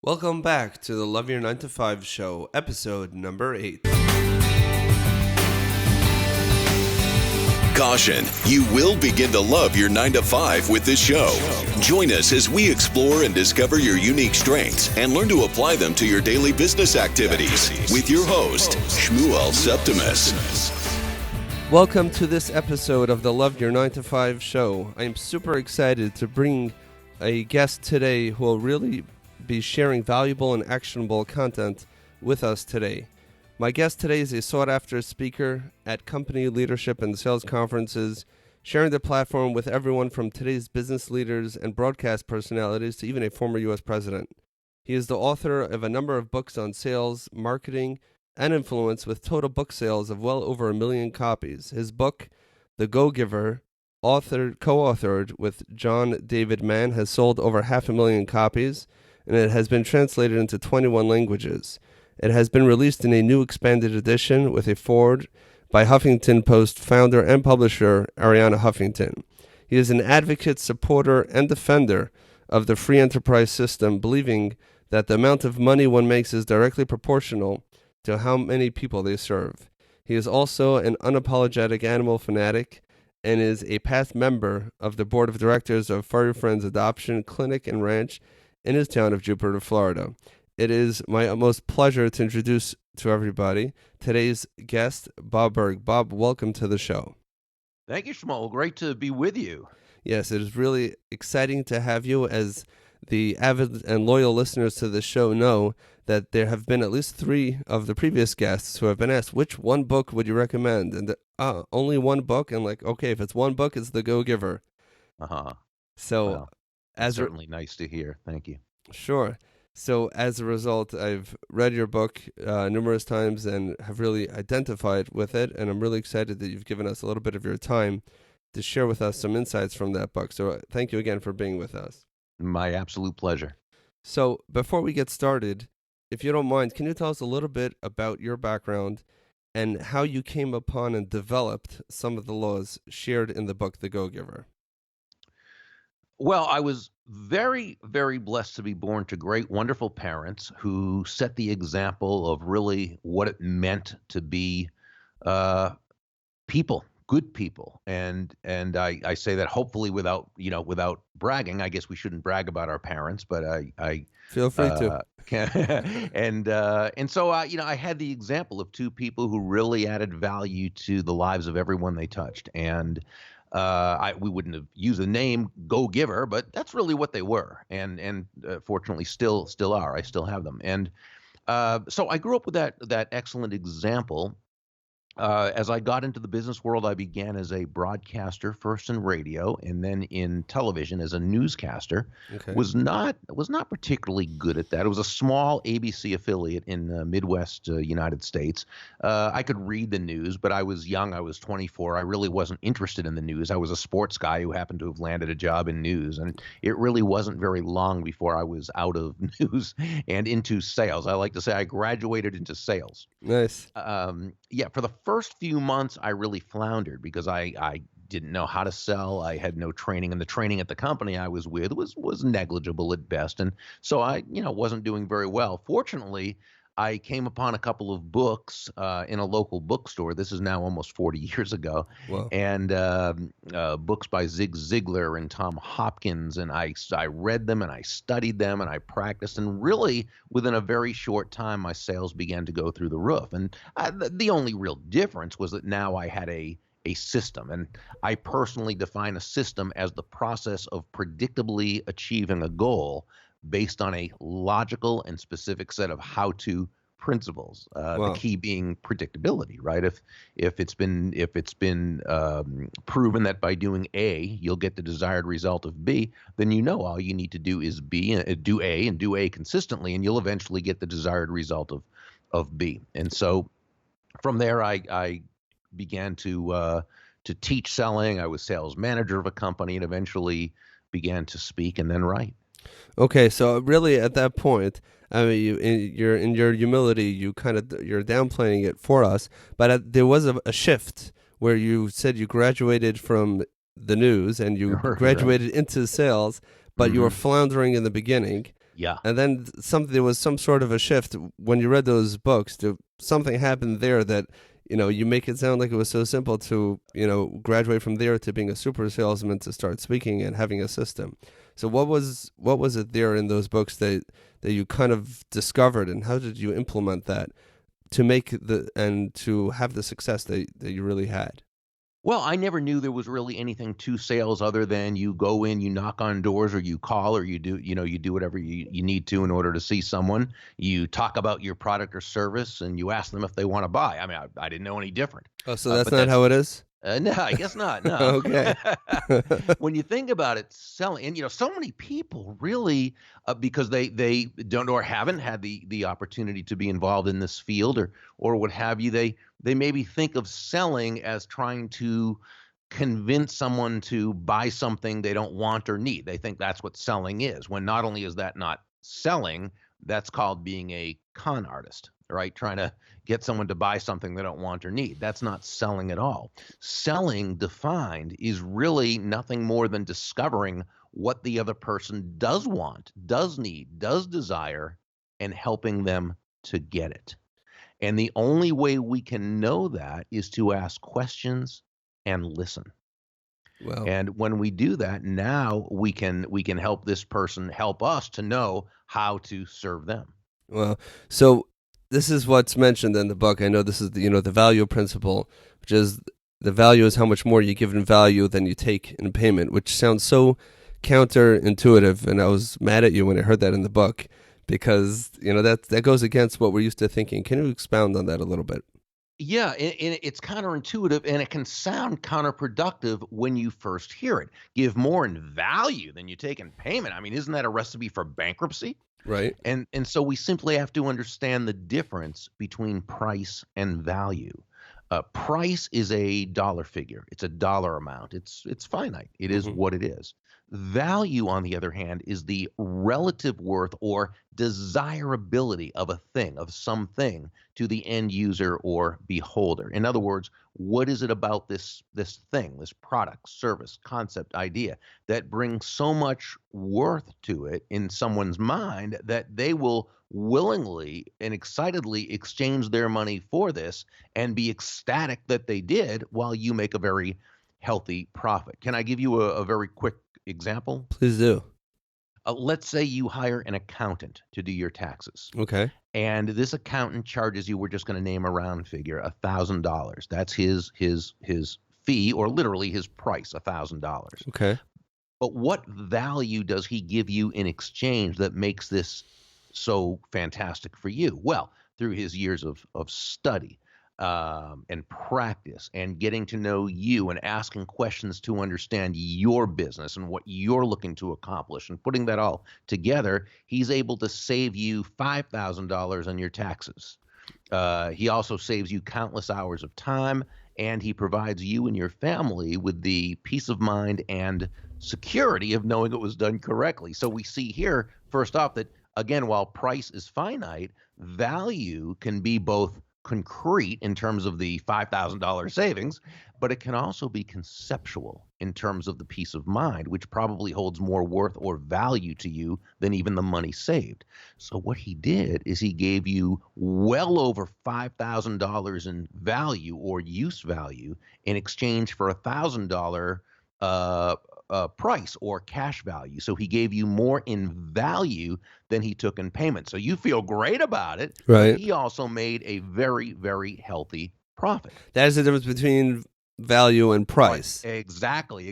Welcome back to the Love Your 9 to 5 show, episode number 8. Caution, you will begin to love your 9 to 5 with this show. Join us as we explore and discover your unique strengths and learn to apply them to your daily business activities with your host, Shmuel Septimus. Welcome to this episode of the Love Your 9 to 5 show. I am super excited to bring a guest today who will really be sharing valuable and actionable content with us today. My guest today is a sought-after speaker at company leadership and sales conferences, sharing the platform with everyone from today's business leaders and broadcast personalities to even a former U.S. president. He is the author of a number of books on sales, marketing, and influence with total book sales of well over 1 million copies. His book, The Go-Giver, co-authored with John David Mann, has sold over 500,000 copies, and it has been translated into 21 languages. It has been released in a new expanded edition with a foreword by Huffington Post founder and publisher Arianna Huffington. He is an advocate, supporter, and defender of the free enterprise system, believing that the amount of money one makes is directly proportional to how many people they serve. He is also an unapologetic animal fanatic and is a past member of the board of directors of Furry Friends Adoption Clinic and Ranch in his town of Jupiter, Florida. It is my utmost pleasure to introduce to everybody today's guest, Bob Burg. Bob, welcome to the show. Thank you, Shmuel. Great to be with you. Yes, it is really exciting to have you. As the avid and loyal listeners to the show know, that there have been at least 3 of the previous guests who have been asked, which one book would you recommend? And only one book? And okay, if it's one book, it's The Go-Giver. So, well, that's certainly nice to hear. Thank you. Sure. So as a result, I've read your book numerous times and have really identified with it, and I'm really excited that you've given us a little bit of your time to share with us some insights from that book. So thank you again for being with us. My absolute pleasure. So before we get started, if you don't mind, can you tell us a little bit about your background and how you came upon and developed some of the laws shared in the book, The Go-Giver? Well, I was very, very blessed to be born to great, wonderful parents who set the example of really what it meant to be people, good people. And I say that hopefully without bragging. I guess we shouldn't brag about our parents, but I feel free to. And so I had the example of 2 people who really added value to the lives of everyone they touched. And we wouldn't have used the name Go-Giver, but that's really what they were, and fortunately still are. I still have them, and so I grew up with that excellent example. As I got into the business world, I began as a broadcaster, first in radio and then in television as a newscaster. Okay. Was not particularly good at that. It was a small ABC affiliate in the Midwest United States. I could read the news, but I was young. I was 24. I really wasn't interested in the news. I was a sports guy who happened to have landed a job in news, and it really wasn't very long before I was out of news and into sales. I like to say I graduated into sales. Nice. For the first few months, I really floundered because I didn't know how to sell. I had no training, and the training at the company I was with was negligible at best. And so I, wasn't doing very well. Fortunately, I came upon a couple of books in a local bookstore. This is now almost 40 years ago. Wow. And books by Zig Ziglar and Tom Hopkins. And I read them and I studied them and I practiced. And really, within a very short time, my sales began to go through the roof. And the only real difference was that now I had a system. And I personally define a system as the process of predictably achieving a goal based on a logical and specific set of how-to principles. Wow. The key being predictability, right? If it's been proven that by doing A you'll get the desired result of B, then all you need to do is B, do A, and do A consistently, and you'll eventually get the desired result of B. And so from there, I began to teach selling. I was sales manager of a company, and eventually began to speak and then write. Okay, so really at that point, I mean, in your humility, you're downplaying it for us, but there was a shift where you said you graduated from the news and you graduated into sales, but you were floundering in the beginning. Yeah. And then there was some sort of a shift when you read those books. Something happened there that, you make it sound like it was so simple to, graduate from there to being a super salesman, to start speaking and having a system. So what was it there in those books that you kind of discovered, and how did you implement that to make and to have the success that you really had? Well, I never knew there was really anything to sales other than you go in, you knock on doors, or you call, or you do whatever you need to in order to see someone. You talk about your product or service, and you ask them if they want to buy. I mean, I didn't know any different. Oh, so that's But not how it is? no, I guess not. No. Okay. When you think about it, selling, and so many people really, because they don't or haven't had the opportunity to be involved in this field or what have you, they maybe think of selling as trying to convince someone to buy something they don't want or need. They think that's what selling is, when not only is that not selling, that's called being a con artist, right? Trying to get someone to buy something they don't want or need. That's not selling at all. Selling, defined, is really nothing more than discovering what the other person does want, does need, does desire, and helping them to get it. And the only way we can know that is to ask questions and listen. Well, And when we do that, now we can help this person help us to know how to serve them. well, so this is what's mentioned in the book. I know this is the value principle, which is the value is how much more you give in value than you take in payment, which sounds so counterintuitive. And I was mad at you when I heard that in the book, because that goes against what we're used to thinking. Can you expound on that a little bit? Yeah, and it's counterintuitive, and it can sound counterproductive when you first hear it. Give more in value than you take in payment. I mean, isn't that a recipe for bankruptcy? Right. And so we simply have to understand the difference between price and value. Price is a dollar figure. It's a dollar amount. It's finite. It is what it is. Value, on the other hand, is the relative worth or desirability of a thing, of something, to the end user or beholder. In other words, what is it about this thing, this product, service, concept, idea, that brings so much worth to it in someone's mind that they will willingly and excitedly exchange their money for this and be ecstatic that they did, while you make a very healthy profit. Can I give you a very quick example? Please do. Let's say you hire an accountant to do your taxes, Okay. and this accountant charges you, we're just going to name a round figure, $1,000. That's his fee, or literally his price, $1,000. Okay. But what value does he give you in exchange that makes this so fantastic for you? Well, through his years of study, and practice, and getting to know you and asking questions to understand your business and what you're looking to accomplish, and putting that all together, he's able to save you $5,000 on your taxes. He also saves you countless hours of time, and he provides you and your family with the peace of mind and security of knowing it was done correctly. So we see here, first off, that again, while price is finite, value can be both concrete in terms of the $5,000 savings, but it can also be conceptual in terms of the peace of mind, which probably holds more worth or value to you than even the money saved. So what he did is he gave you well over $5,000 in value or use value in exchange for $1,000 price or cash value. So he gave you more in value than he took in payment. So you feel great about it. Right. But he also made a very, very healthy profit. That is the difference between value and price. Right. Exactly.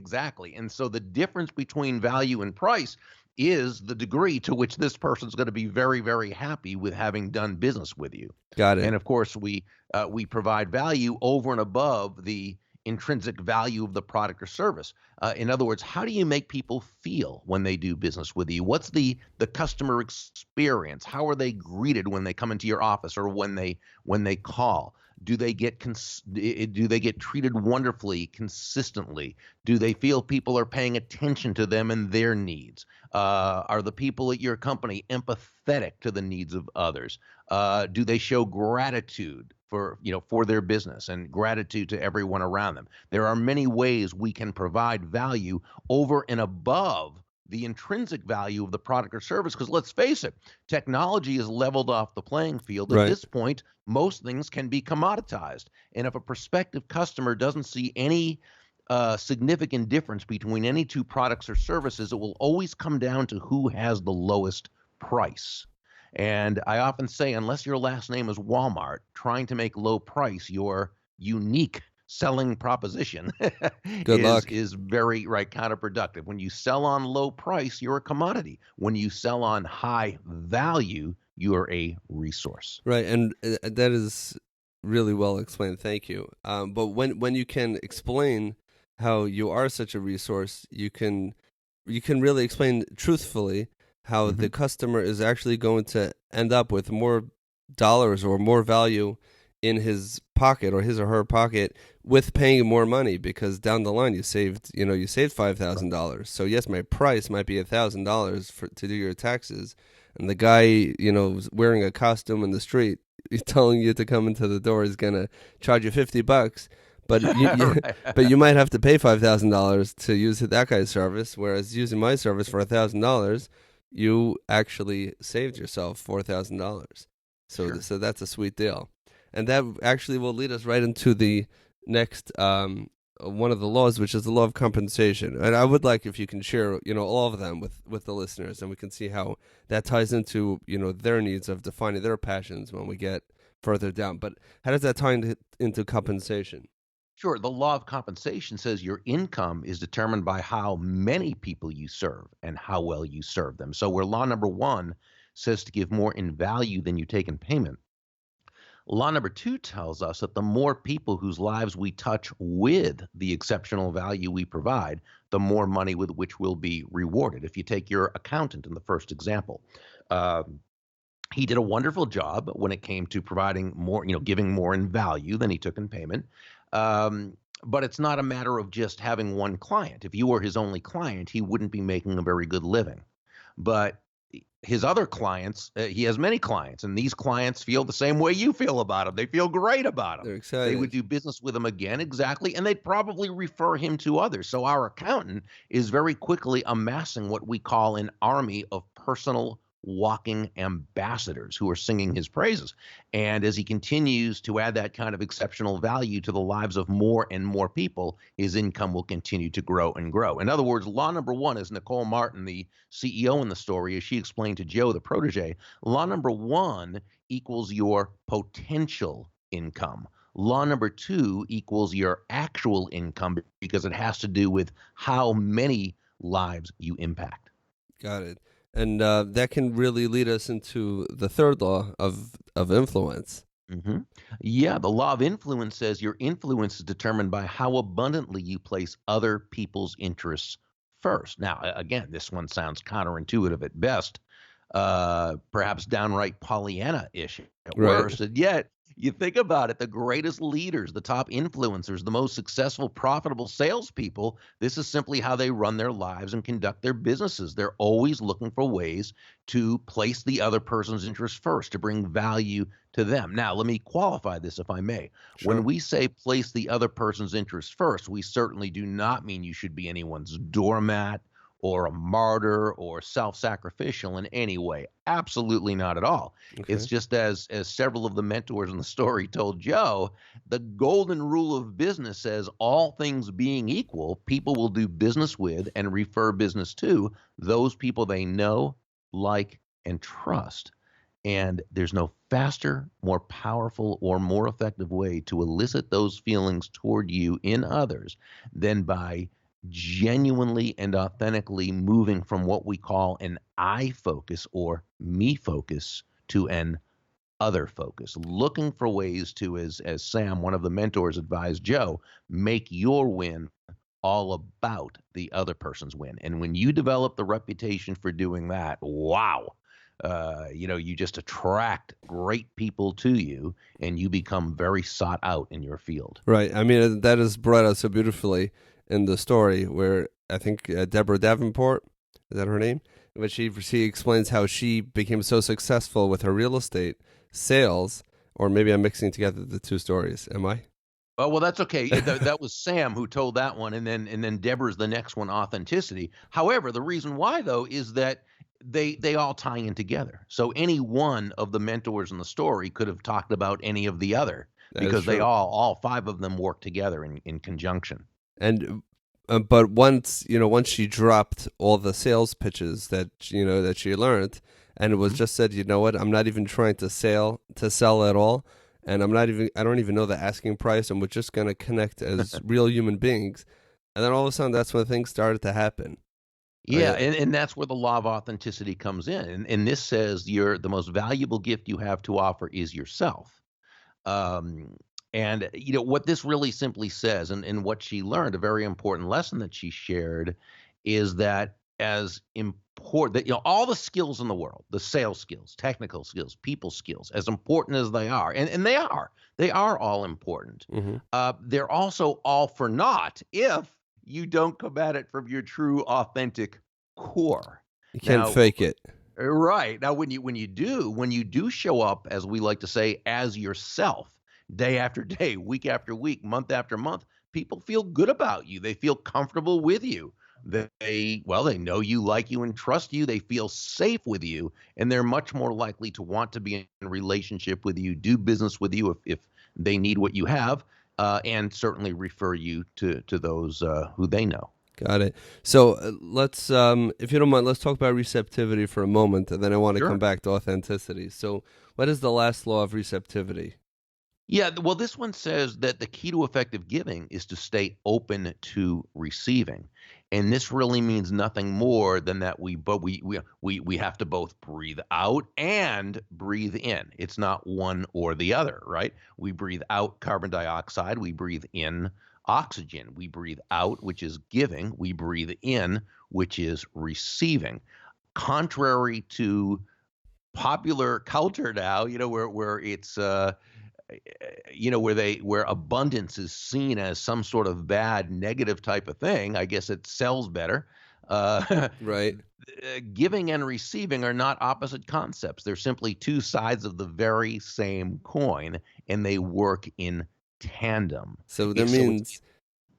And so the difference between value and price is the degree to which this person's going to be very, very happy with having done business with you. Got it. And of course, we provide value over and above the intrinsic value of the product or service. In other words, how do you make people feel when they do business with you? What's the customer experience? How are they greeted when they come into your office or when they call? Do they get treated wonderfully, consistently? Do they feel people are paying attention to them and their needs? Are the people at your company empathetic to the needs of others? Do they show gratitude for their business and gratitude to everyone around them? There are many ways we can provide value over and above the intrinsic value of the product or service. Because let's face it, technology has leveled off the playing field. At Right. this point, most things can be commoditized. And if a prospective customer doesn't see any significant difference between any two products or services, it will always come down to who has the lowest price. And I often say, unless your last name is Walmart, trying to make low price your unique selling proposition Good luck. is very right counterproductive. When you sell on low price, you're a commodity. When you sell on high value, you're a resource. Right, and that is really well explained. Thank you. But when you can explain how you are such a resource, you can really explain truthfully how Mm-hmm. the customer is actually going to end up with more dollars or more value in his pocket or his or her pocket with paying more money, because down the line you saved $5,000. So yes, my price might be $1,000 to do your taxes, and the guy wearing a costume in the street, he's telling you to come into the door, is gonna charge you $50. But Right. but you might have to pay $5,000 to use that guy's service, whereas using my service for $1,000, you actually saved yourself $4,000. So Sure. so that's a sweet deal, and that actually will lead us right into the next one of the laws, which is the law of compensation. And I would like if you can share all of them with the listeners, and we can see how that ties into their needs of defining their passions when we get further down. But how does that tie into compensation? Sure. The law of compensation says your income is determined by how many people you serve and how well you serve them. So, where law number one says to give more in value than you take in payment, law number two tells us that the more people whose lives we touch with the exceptional value we provide, the more money with which we'll be rewarded. If you take your accountant in the first example, uh, he did a wonderful job when it came to providing more, giving more in value than he took in payment. But it's not a matter of just having one client. If you were his only client, he wouldn't be making a very good living. But his other clients, he has many clients, and these clients feel the same way you feel about him. They feel great about him. They're They would excited. do business with him again, exactly, and they'd probably refer him to others. So our accountant is very quickly amassing what we call an army of personal walking ambassadors who are singing his praises. And as he continues to add that kind of exceptional value to the lives of more and more people, his income will continue to grow and grow. In other words, law number one, is Nicole Martin, the CEO in the story, as she explained to Joe, the protege, law number one equals your potential income. Law number two equals your actual income, because it has to do with how many lives you impact. Got it. And that can really lead us into the third law of influence. hmm Yeah, the law of influence says your influence is determined by how abundantly you place other people's interests first. Now, again, this one sounds counterintuitive at best, perhaps downright Pollyanna-ish at Right. worst. And yet, you think about it, the greatest leaders, the top influencers, the most successful, profitable salespeople, this is simply how they run their lives and conduct their businesses. They're always looking for ways to place the other person's interest first, to bring value to them. Now, let me qualify this, if I may. When Sure. we say place the other person's interest first, we certainly do not mean you should be anyone's doormat or a martyr or self-sacrificial in any way. Absolutely not at all. It's Okay. just as several of the mentors in the story told Joe, the golden rule of business says all things being equal, people will do business with and refer business to those people they know, like, and trust. And there's no faster, more powerful, or more effective way to elicit those feelings toward you in others than by genuinely and authentically moving from what we call an I focus or me focus to an other focus, looking for ways to, as Sam, one of the mentors, advised Joe, make your win all about the other person's win. And when you develop the reputation for doing that, wow, you just attract great people to you, and you become very sought out in your field. Right. I mean, that is brought out so beautifully in the story where I think Deborah Davenport, is that her name? But she explains how she became so successful with her real estate sales, or maybe I'm mixing together the two stories. Am I? Oh, well, that's okay. That was Sam who told that one, and then Deborah's the next one, authenticity. However, the reason why though is that they all tie in together. So any one of the mentors in the story could have talked about any of the other That is because they true. all five of them work together in conjunction. And but once she dropped all the sales pitches that she learned, and it was Mhm. just said, you know what, I'm not even trying to sell at all, and I don't even know the asking price, and we're just gonna connect as real human beings. And then all of a sudden, that's when things started to happen. Yeah, Right? and that's where the law of authenticity comes in. And this says the most valuable gift you have to offer is yourself. Um, and what this really simply says, and what she learned, a very important lesson that she shared, is that as important that all the skills in the world, the sales skills, technical skills, people skills, as important as they are, and they are all important. Hmm. They're also all for naught if you don't come at it from your true, authentic core. You can't Now, fake it. right. Now, when you do show up, as we like to say, as yourself, day after day, week after week, month after month, people feel good about you. They feel comfortable with you. They know you, like you, and trust you. They feel safe with you, and they're much more likely to want to be in a relationship with you, do business with you if they need what you have, and certainly refer you to those who they know. Got it. So let's, if you don't mind, let's talk about receptivity for a moment, and then I want to come Sure. back to authenticity. So, what is the last law of receptivity? Yeah, well, this one says that the key to effective giving is to stay open to receiving. And this really means nothing more than that we have to both breathe out and breathe in. It's not one or the other, right? We breathe out carbon dioxide, we breathe in oxygen. We breathe out, which is giving, we breathe in, which is receiving. Contrary to popular culture now, where it's where abundance is seen as some sort of bad negative type of thing. I guess it sells better. uh, Right. Giving and receiving are not opposite concepts. They're simply two sides of the very same coin, and they work in tandem. So that So it's means,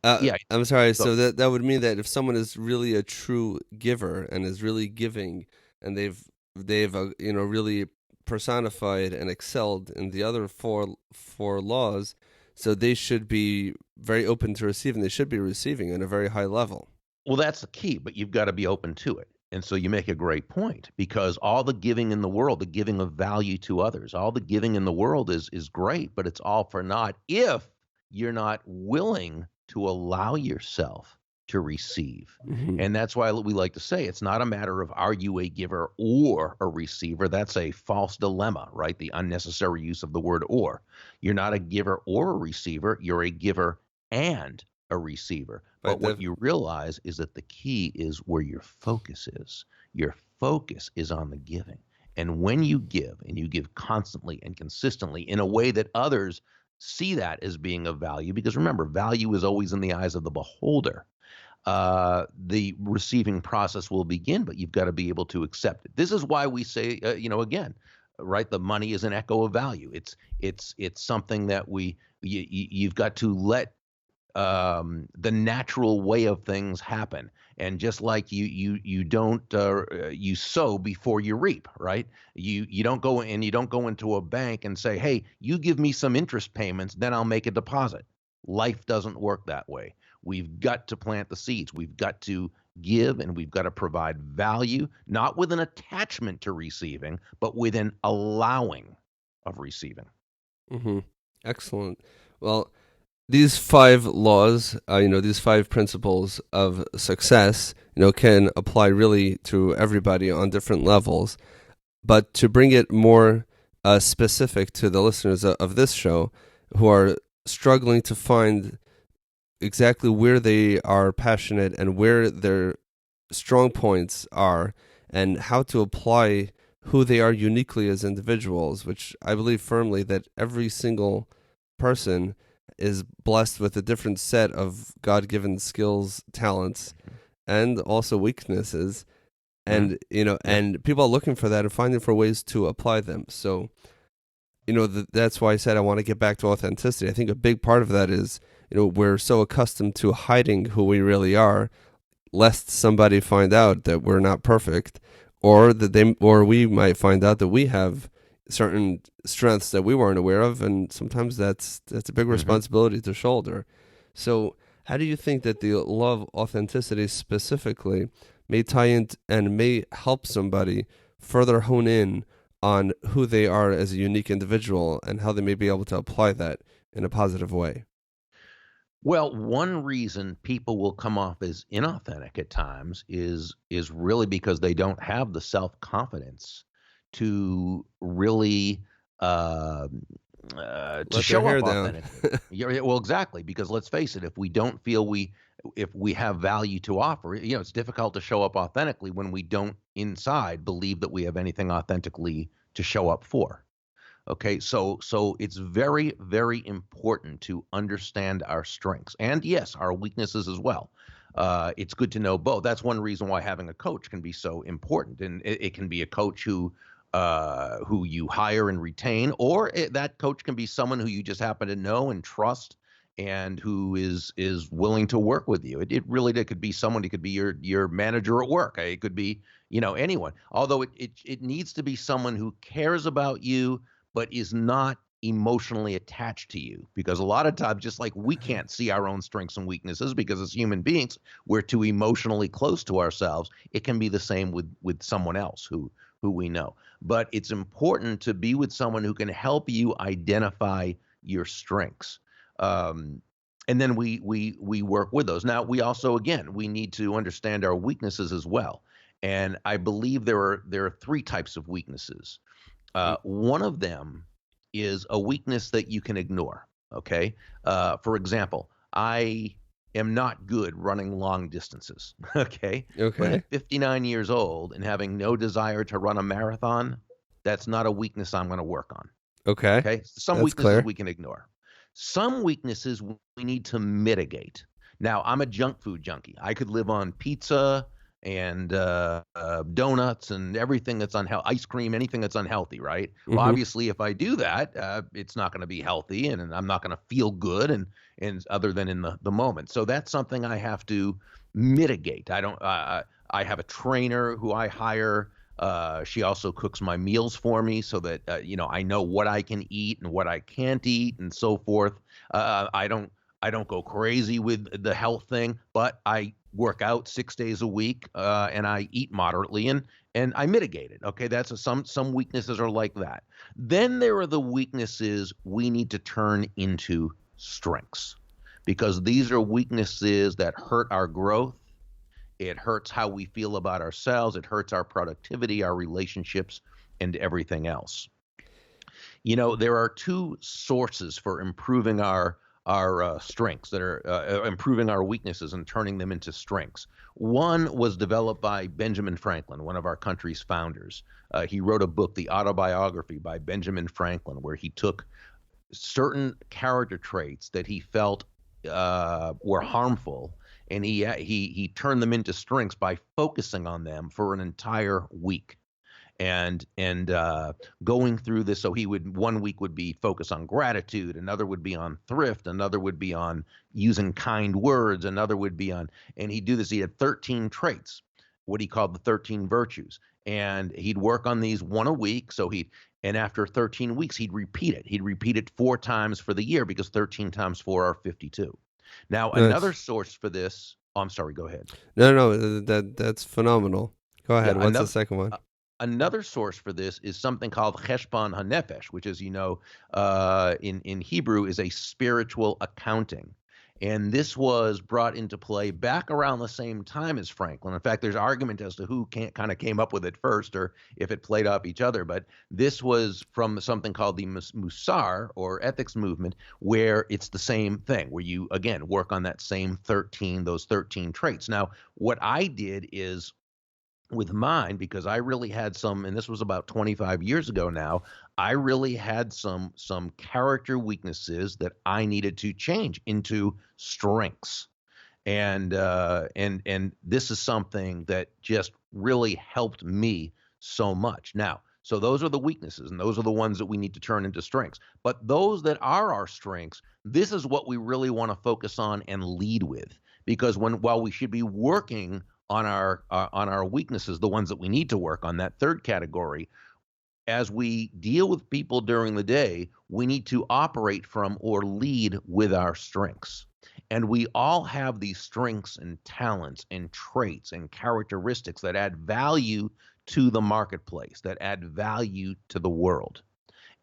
yeah. I'm sorry. So So that would mean that if someone is really a true giver and is really giving, and they've really personified and excelled in the other four laws, so they should be very open to receiving. They should be receiving at a very high level. Well, that's the key, but you've got to be open to it. And so you make a great point because all the giving in the world, the giving of value to others, all the giving in the world is great, but it's all for naught if you're not willing to allow yourself to receive. Hmm. And that's why we like to say it's not a matter of are you a giver or a receiver. That's a false dilemma, right? The unnecessary use of the word or. You're not a giver or a receiver, you're a giver and a receiver. But But what you realize is that the key is where your focus is. Your focus is on the giving. And when you give and you give constantly and consistently in a way that others see that as being of value, because remember, value is always in the eyes of the beholder, the receiving process will begin, but you've got to be able to accept it. This is why we say, again, right? The money is an echo of value. It's something that you've got to let the natural way of things happen. And just like you don't you sow before you reap, right? You don't go into a bank and say, hey, you give me some interest payments, then I'll make a deposit. Life doesn't work that way. We've got to plant the seeds. We've got to give and we've got to provide value, not with an attachment to receiving, but with an allowing of receiving. hmm Excellent. Well, these five laws, these five principles of success, can apply really to everybody on different levels. But to bring it more specific to the listeners of this show who are struggling to find exactly where they are passionate and where their strong points are and how to apply who they are uniquely as individuals, which I believe firmly that every single person is blessed with a different set of God-given skills, talents, and also weaknesses. Mhm. And, and people are looking for that and finding for ways to apply them. So that's why I said I want to get back to authenticity. I think a big part of that is, we're so accustomed to hiding who we really are, lest somebody find out that we're not perfect, or we might find out that we have certain strengths that we weren't aware of, and sometimes that's a big responsibility to shoulder. So how do you think that the law of authenticity specifically may tie in and may help somebody further hone in on who they are as a unique individual and how they may be able to apply that in a positive way? Well, one reason people will come off as inauthentic at times is really because they don't have the self-confidence to really to Let their show hair up down. authentically. Well, exactly, because let's face it, if we don't feel if we have value to offer, it's difficult to show up authentically when we don't inside believe that we have anything authentically to show up for. Okay, so it's very, very important to understand our strengths and yes, our weaknesses as well. It's good to know both. That's one reason why having a coach can be so important, and it can be a coach who you hire and retain, or that coach can be someone who you just happen to know and trust, and who is willing to work with you. It could be someone. It could be your manager at work. It could be anyone. Although it needs to be someone who cares about you but is not emotionally attached to you, because a lot of times, just like we can't see our own strengths and weaknesses because as human beings we're too emotionally close to ourselves, it can be the same with someone else who we know. But it's important to be with someone who can help you identify your strengths, and then we work with those. Now we also, again, we need to understand our weaknesses as well, and I believe there are three types of weaknesses. One of them is a weakness that you can ignore. Okay. For example, I am not good running long distances. Okay. But Okay. at 59 years old and having no desire to run a marathon, that's not a weakness I'm going to work on. Okay. Okay. Some That's weaknesses clear. we can ignore. Some weaknesses we need to mitigate. Now, I'm a junk food junkie. I could live on pizza and donuts and everything that's unhealthy, ice cream, anything that's unhealthy, right? Well, Mm-hmm. obviously, if I do that, it's not going to be healthy, and I'm not going to feel good, and other than in the moment. So that's something I have to mitigate. I don't. I have a trainer who I hire. She also cooks my meals for me so that I know what I can eat and what I can't eat and so forth. I don't go crazy with the health thing, but I work out 6 days a week, and I eat moderately, and I mitigate it. Okay, some weaknesses are like that. Then there are the weaknesses we need to turn into strengths, because these are weaknesses that hurt our growth. It hurts how we feel about ourselves. It hurts our productivity, our relationships, and everything else. There are two sources for improving our strengths, that are improving our weaknesses and turning them into strengths. One was developed by Benjamin Franklin, one of our country's founders. He wrote a book, The Autobiography by Benjamin Franklin, where he took certain character traits that he felt were harmful, and he turned them into strengths by focusing on them for an entire week. And going through this, so he would, one week would be focus on gratitude, another would be on thrift, another would be on using kind words, another would be on, and he'd do this. He had 13 traits, what he called the 13 virtues, and he'd work on these one a week. And after 13 weeks, he'd repeat it. He'd repeat it 4 times for the year, because 13 times 4 are 52. Now, another That's source for this, oh, I'm sorry, go ahead. no, that's phenomenal. Go Yeah, ahead. What's the second one? Another source for this is something called cheshbon hanefesh, which, as you know, in Hebrew, is a spiritual accounting. And this was brought into play back around the same time as Franklin. In fact, there's argument as to who kind of came up with it first, or if it played off each other. But this was from something called the Musar, or ethics movement, where it's the same thing, where you, again, work on that same those 13 traits. Now, what I did is, with mine, because I really had some, and this was about 25 years ago now, I really had some character weaknesses that I needed to change into strengths. And this is something that just really helped me so much. Now, So those are the weaknesses, and those are the ones that we need to turn into strengths. But those that are our strengths, this is what we really want to focus on and lead with. Because while we should be working on our weaknesses, the ones that we need to work on, that third category, as we deal with people during the day, we need to operate from or lead with our strengths. And we all have these strengths and talents and traits and characteristics that add value to the marketplace, that add value to the world.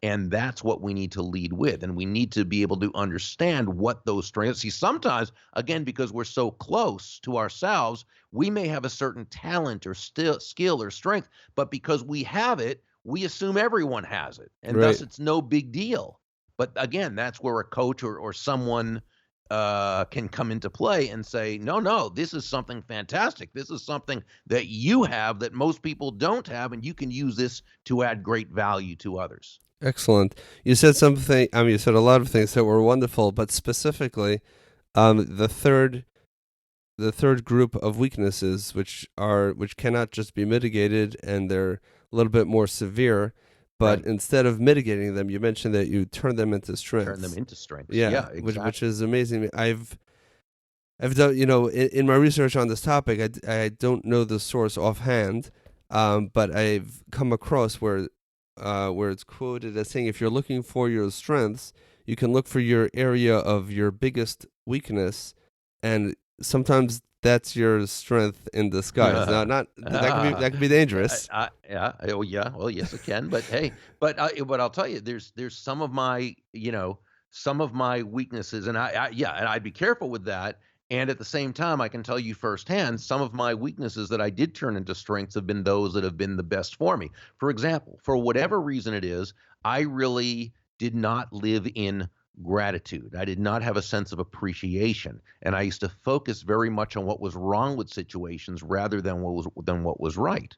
And that's what we need to lead with. And we need to be able to understand what those strengths. See, sometimes, again, because we're so close to ourselves, we may have a certain talent or skill or strength, but because we have it, we assume everyone has it. And Right. thus it's no big deal. But again, that's where a coach or someone can come into play and say, no, this is something fantastic. This is something that you have that most people don't have, and you can use this to add great value to others. Excellent. You said something. You said a lot of things that were wonderful, but specifically, the third group of weaknesses, which cannot just be mitigated, and they're a little bit more severe. But Right. instead of mitigating them, you mentioned that you turn them into strengths. Turn them into strengths. Yeah, Exactly. which is amazing. I've done, in my research on this topic, I don't know the source offhand, but I've come across where it's quoted as saying, if you're looking for your strengths, you can look for your area of your biggest weakness, and sometimes that's your strength in disguise. Now, not that could be dangerous. Yeah. Oh, yeah. Well, yes, it can. But hey, but I'll tell you, there's some of my weaknesses, and and I'd be careful with that. And at the same time, I can tell you firsthand, some of my weaknesses that I did turn into strengths have been those that have been the best for me. For example, for whatever reason it is, I really did not live in gratitude. I did not have a sense of appreciation, and I used to focus very much on what was wrong with situations rather than what was right.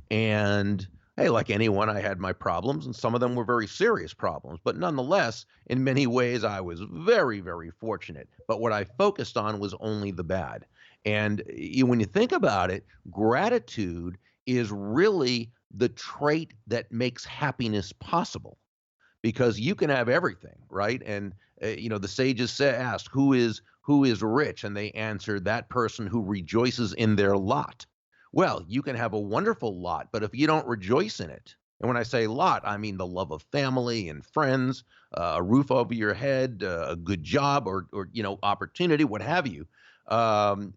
And hey, like anyone, I had my problems, and some of them were very serious problems. But nonetheless, in many ways, I was very, very fortunate. But what I focused on was only the bad. And when you think about it, gratitude is really the trait that makes happiness possible, because you can have everything, right? And the sages asked, who is rich? And they answered, that person who rejoices in their lot. Well, you can have a wonderful lot, but if you don't rejoice in it, and when I say lot, I mean the love of family and friends, a roof over your head, a good job, or opportunity, what have you.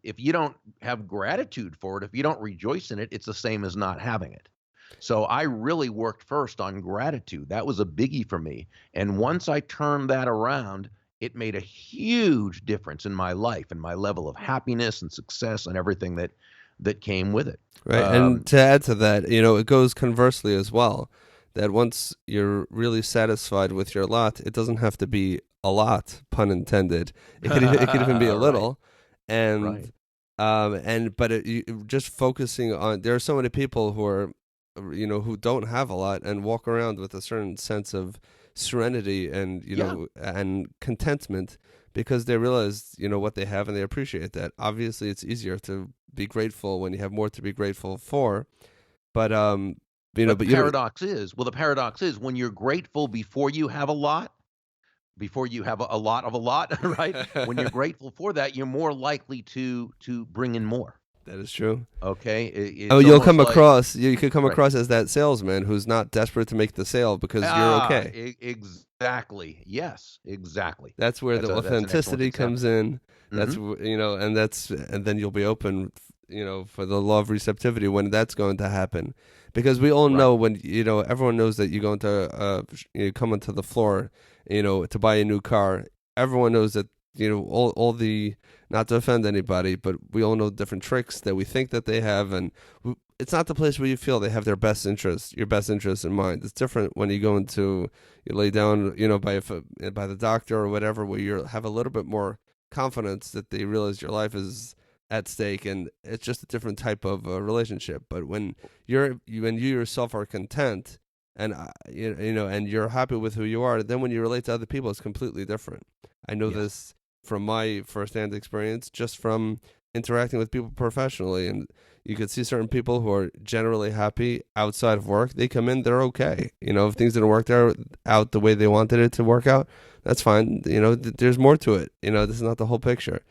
If you don't have gratitude for it, if you don't rejoice in it, it's the same as not having it. So I really worked first on gratitude. That was a biggie for me. And once I turned that around, it made a huge difference in my life and my level of happiness and success and everything that came with it. Right. And to add to that, it goes conversely as well, that once you're really satisfied with your lot, it doesn't have to be a lot, pun intended. It could even be a little. Right. But just focusing on, there are so many people who are, who don't have a lot and walk around with a certain sense of serenity and, and contentment, because they realize, what they have, and they appreciate that. Obviously, it's easier to be grateful when you have more to be grateful for. But, the paradox is when you're grateful before you have a lot, before you have a lot of a lot, right? When you're grateful for that, you're more likely to bring in more. That is true. Okay. You could come across as that salesman who's not desperate to make the sale because you're okay. Exactly. Yes, exactly. That's where the authenticity comes in. That's, and then you'll be open, for the law of receptivity when that's going to happen. Because we all know when, everyone knows that you're going to come onto the floor, to buy a new car. Everyone knows that, all the, not to offend anybody, but we all know different tricks that we think that they have, and it's not the place where you feel they have your best interest in mind. It's different when you lay down, by the doctor or whatever, where you have a little bit more confidence that they realize your life is at stake, and it's just a different type of relationship. But when you yourself are content, and and you're happy with who you are, then when you relate to other people, it's completely different. I know this from my firsthand experience, just from interacting with people professionally. And you could see certain people who are generally happy outside of work. They come in, they're okay. If things didn't work out the way they wanted it to work out, that's fine. There's more to it. This is not the whole picture.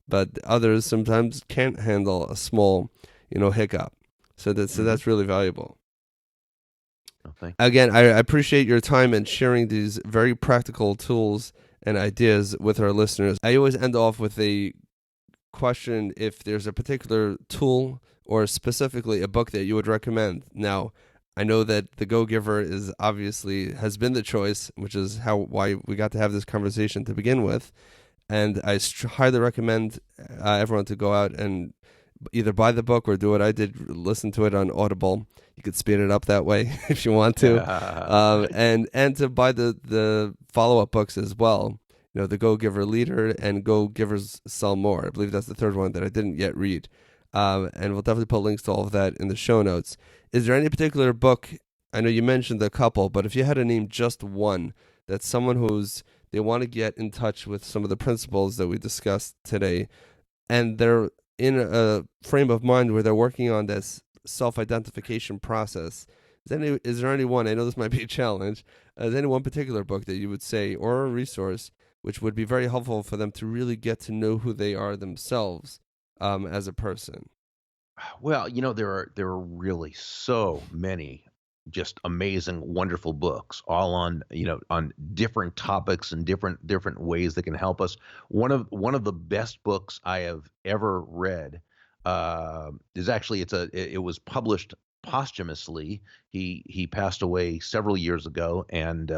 But others sometimes can't handle a small, hiccup. So that's really valuable. Okay. Again, I appreciate your time and sharing these very practical tools and ideas with our listeners. I always end off with a question: if there's a particular tool or specifically a book that you would recommend. Now, I know that The Go-Giver has been the choice, which is why we got to have this conversation to begin with. And I highly recommend everyone to go out and either buy the book or do what I did, listen to it on Audible. You could speed it up that way if you want to. And to buy the follow-up books as well. The Go-Giver Leader and Go-Givers Sell More. I believe that's the third one that I didn't yet read. And we'll definitely put links to all of that in the show notes. Is there any particular book? I know you mentioned a couple, but if you had to name just one, that's someone they want to get in touch with some of the principles that we discussed today, and they're in a frame of mind where they're working on this self-identification process. Is there any one? I know this might be a challenge. Is there any one particular book that you would say, or a resource, which would be very helpful for them to really get to know who they are themselves as a person? Well, there are really so many just amazing, wonderful books, all on different topics and different ways that can help us. One of the best books I have ever read is actually it was published posthumously. He passed away several years ago, and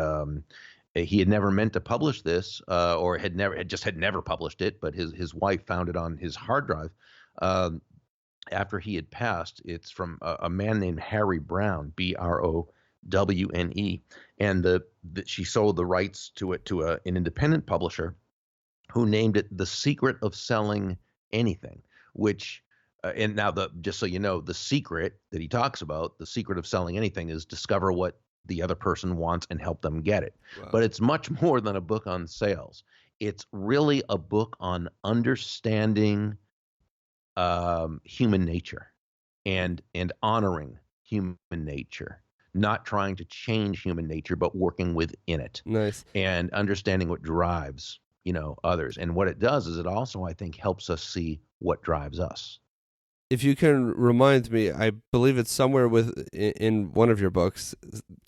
he had never meant to publish this, or had never published it, but his wife found it on his hard drive after he had passed. It's from a man named Harry Brown, Browne, and she sold the rights to it to an independent publisher who named it The Secret of Selling Anything, which and now just so you know, the secret that he talks about, the secret of selling anything, is discover what the other person wants and help them get it. Wow. But it's much more than a book on sales. It's really a book on understanding human nature and honoring human nature, not trying to change human nature, but working within it. Nice. And understanding what drives, others. And what it does is it also, I think, helps us see what drives us. If you can remind me, I believe it's somewhere in one of your books,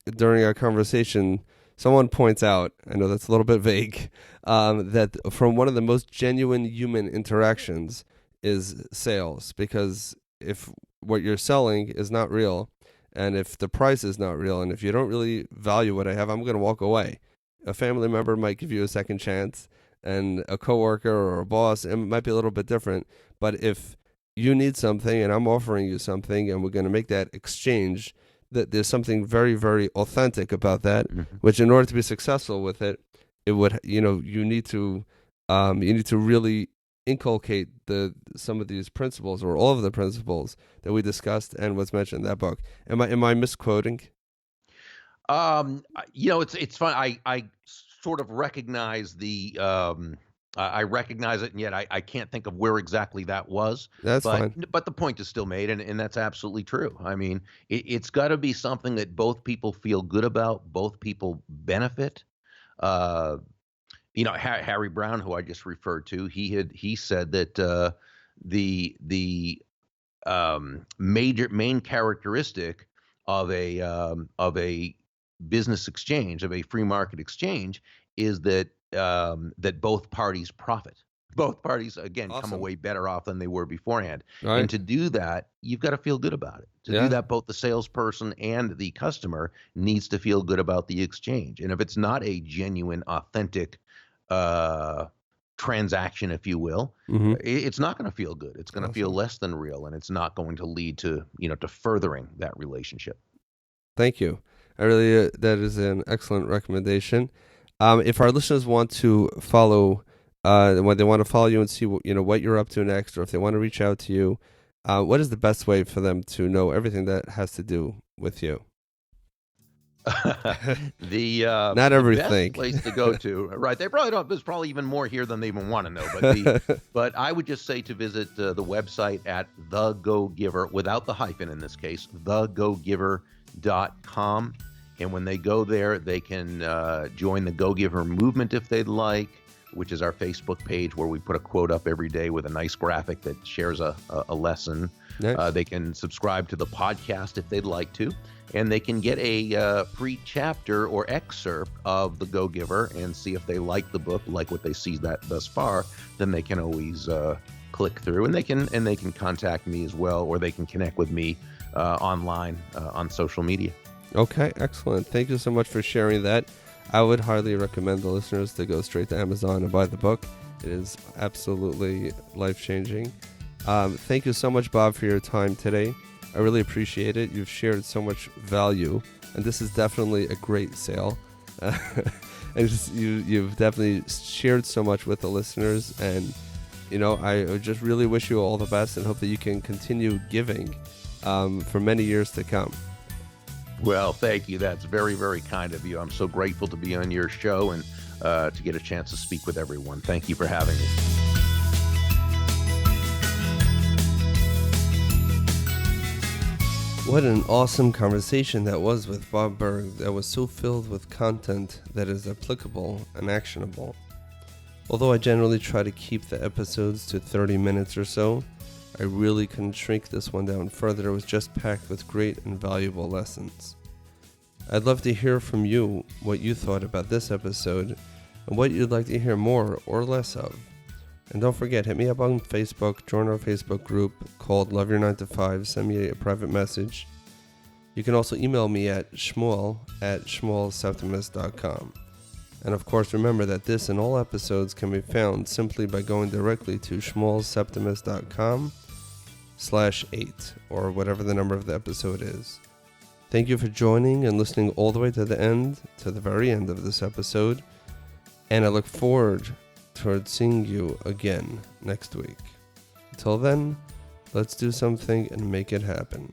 during our conversation, someone points out, I know that's a little bit vague, that from one of the most genuine human interactions is sales, because if what you're selling is not real, and if the price is not real, and if you don't really value what I have, I'm going to walk away. A family member might give you a second chance, and a coworker or a boss, it might be a little bit different. But if you need something and I'm offering you something and we're going to make that exchange, that there's something very, very authentic about that, which in order to be successful with it, it would, you need to really inculcate some of these principles, or all of the principles that we discussed and what's mentioned in that book. Am I misquoting? It's fun. I sort of recognize I recognize it, and yet I can't think of where exactly that was. That's fine. But the point is still made, and that's absolutely true. I mean, it's got to be something that both people feel good about, both people benefit. Harry Brown, who I just referred to, he said that the main characteristic of a business exchange, of a free market exchange, is that both parties profit. Both parties, again, Awesome. come away better off than they were beforehand. Right. And to do that, you've got to feel good about it. To do that, both the salesperson and the customer needs to feel good about the exchange. And if it's not a genuine, authentic transaction, if you will, it's not going to feel good. It's going to feel less than real, and it's not going to lead to furthering that relationship. Thank you. That is an excellent recommendation. If our listeners want to follow, when they want to follow you and see what you're up to next, or if they want to reach out to you, what is the best way for them to know everything that has to do with you? The Not the everything. best place to go to, right? They probably don't. There's probably even more here than they even want to know. But I would just say to visit the website at The Go Giver, without the hyphen in this case, thegogiver.com. And when they go there, they can join the Go Giver movement if they'd like, which is our Facebook page where we put a quote up every day with a nice graphic that shares a lesson. Nice. They can subscribe to the podcast if they'd like to, and they can get a free chapter or excerpt of The Go Giver and see if they like the book, like what they see that thus far. Then they can always click through, and they can contact me as well, or they can connect with me online on social media. Okay, excellent. Thank you so much for sharing that. I would highly recommend the listeners to go straight to Amazon and buy the book. It is absolutely life-changing. Thank you so much, Bob, for your time today. I really appreciate it. You've shared so much value, and this is definitely a great sale. You've definitely shared so much with the listeners, and I just really wish you all the best and hope that you can continue giving for many years to come. Well, thank you. That's very, very kind of you. I'm so grateful to be on your show and to get a chance to speak with everyone. Thank you for having me. What an awesome conversation that was with Bob Burg, that was so filled with content that is applicable and actionable. Although I generally try to keep the episodes to 30 minutes or so, I really couldn't shrink this one down further. It was just packed with great and valuable lessons. I'd love to hear from you what you thought about this episode and what you'd like to hear more or less of. And don't forget, hit me up on Facebook, join our Facebook group called Love Your 9 to 5, send me a private message. You can also email me at shmuel@shmuelseptimus.com. And of course, remember that this and all episodes can be found simply by going directly to shmuelseptimus.com/8, or whatever the number of the episode is. Thank you for joining and listening all the way to the end, to the very end of this episode. And I look forward towards seeing you again next week. Until then, let's do something and make it happen.